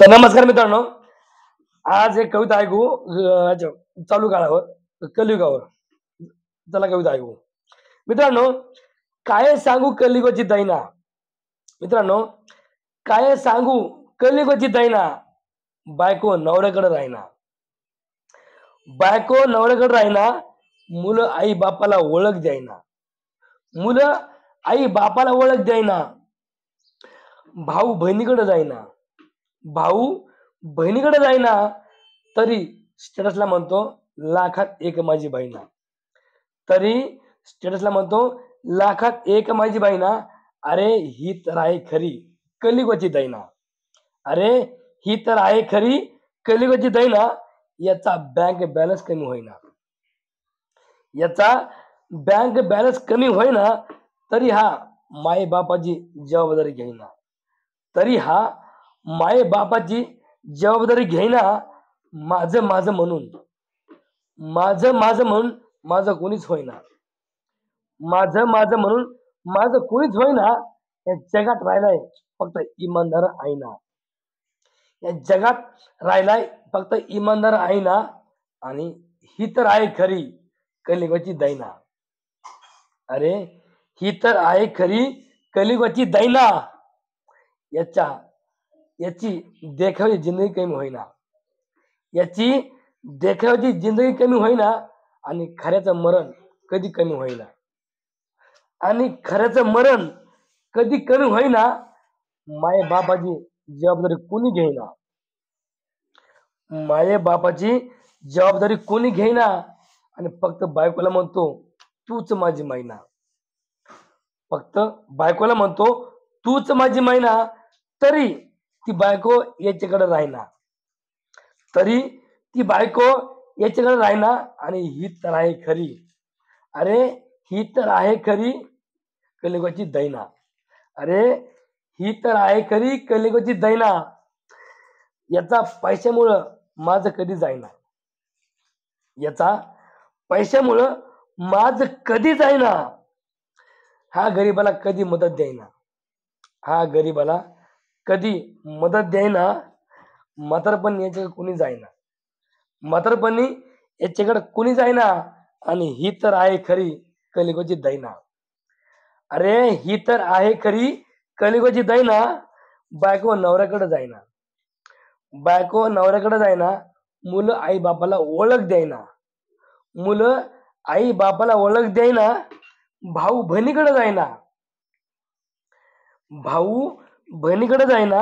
तर नमस्कार मित्रांनो, आज एक कविता ऐकू चालू काळावर कलियुगावर. चला कविता ऐकू. मित्रांनो, काय सांगू कलियुगाची दैना. मित्रांनो, काय सांगू कलियुगाची दैना. बायको नवऱ्याकडे राहीना. बायको नवऱ्याकडे राहीना. मुलं आई बापाला ओळख द्यायना. मुलं आई बापाला ओळख द्यायना. भाऊ बहिणीकडे जाईना. भाऊ बहिणीकडे जाईना तरी स्टेटसला म्हणतो लाखात एक माझी बहिणा. तरी स्टेटसला म्हणतो लाखात एक माझी बहिणा. अरे ही तर आहे खरी कलियुगाची दैना. अरे ही तर आहे खरी कलियुगाची दैना. याचा बँक बॅलन्स कमी होईना. याचा बँक बॅलन्स कमी होईना तरी हा माय बापाची जबाबदारी घेईना. तरी हा माय बापाची जबाबदारी घेईना. माझं माझं म्हणून माझं माझं म्हणून माझं कोणीच होईना. माझं माझं म्हणून माझं कोणीच होईना. या जगात राहिलाय फक्त इमानदार आईना. या जगात राहिलाय फक्त इमानदार आईना. आणि ही तर आहे खरी कलियुगाची दैना. अरे ही तर आहे खरी कलियुगाची दैना. याच्या याची देखावी जिंदगी कमी होईना. याची देखाव्याची जिंदगी कमी होईना. आणि खऱ्याचं मरण कधी कमी होईना. आणि खऱ्याचं मरण कधी कमी होईना. माय बापाची जबाबदारी कोणी घेईना. माये बापाची जबाबदारी कोणी घेईना. आणि फक्त बायकोला म्हणतो तूच माझी मैना. फक्त बायकोला म्हणतो तूच माझी मैना. तरी ती बायको याच्याकडे राहीना. तरी ती बायको याच्याकडे राहीना. आणि ही तर आहे खरी. अरे ही तर आहे खरी कलियुगाची दैना. अरे ही तर आहे खरी कलियुगाची दैना. याचा पैशामुळं माझं कधी जाईना. याचा पैशामुळं माझं कधी जाईना. हा गरीबाला कधी मदत द्यायना. हा गरीबाला कधी मदत द्यायना. म्हातारपणी याच्याकडे कुणी जाईना. म्हातारपणी याच्याकडे कुणी जाईना. आणि ही तर आहे खरी कलियुगाची दैना. अरे ही तर आहे खरी कलियुगाची दैना. बायको नवऱ्याकडे जाईना. बायको नवऱ्याकडे जाईना. मुलं आई बापाला ओळख द्यायना. मुलं आई बापाला ओळख द्यायना. भाऊ बहिणीकडे जाईना. भाऊ बहिणीकडे जाईना.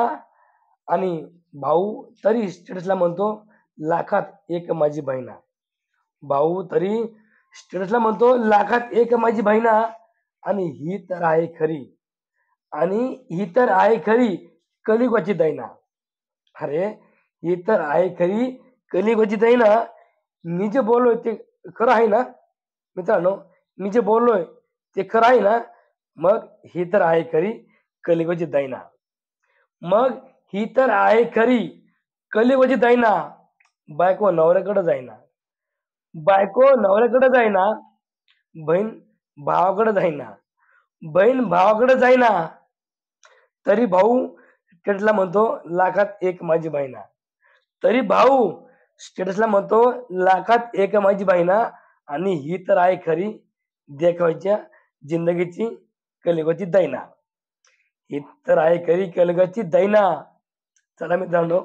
आणि भाऊ तरी स्टेटसला म्हणतो लाखात एक माझी बहिणा. भाऊ तरी स्टेटसला म्हणतो लाखात एक माझी बहिणा. आणि ही तर आहे खरी. आणि ही तर आहे खरी कलियुगाची दैना. अरे ही तर आहे खरी कलियुगाची दैना. मी जे बोललोय ते खरं आहे ना मित्रांनो. मी जे बोललोय ते खरं आहे ना. मग ही तर आहे खरी कलियुगाची दैना. मग ही तर आहे खरी कलियुगाची दैना. बायको नवऱ्याकडे जाईना. बायको नवऱ्याकडे जाईना. बहीण भावाकडे जाईना. बहीण भावाकडे जाईना. तरी भाऊ स्टेटसला म्हणतो लाखात एक माझी बहिणा. तरी भाऊ स्टेटसला म्हणतो लाखात एक माझी बहिणा. आणि ही तर आहे खरी देखाव्याच्या जिंदगीची कलियुगाची दैना. ही तर आहे खरी कलियुगाची दैना. चला मित्रांनो,